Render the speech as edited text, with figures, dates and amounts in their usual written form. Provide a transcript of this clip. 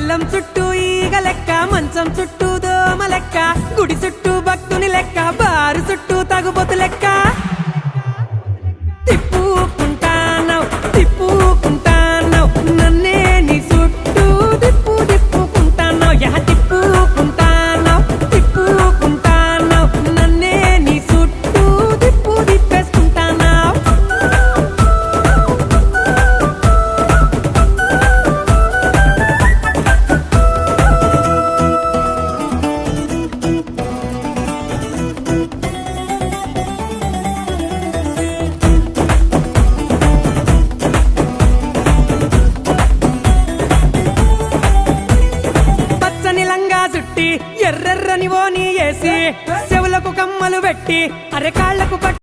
బల్లం చుట్టూ ఈగ లెక్క, మంచం చుట్టూ దోమ లెక్క, గుడి చుట్టూ భక్తుని లెక్క, బారు చుట్టూ తగుబోతు లెక్క. తిప్పుకుంటానవ్ తిప్పుకుంటానవ్ నన్నే నీ చుట్టూ తిప్పుకుంటానవ్, యహ తిప్పుకుంటానవ్ తిప్పుకుంటానవ్ నన్నే నీ చుట్టూ తిప్పేసుకుంటానవ్. చుట్టి ఎర్రెర్రని ఓని వేసి చెవులకు కమ్మలు పెట్టి అరె కాళ్ళకు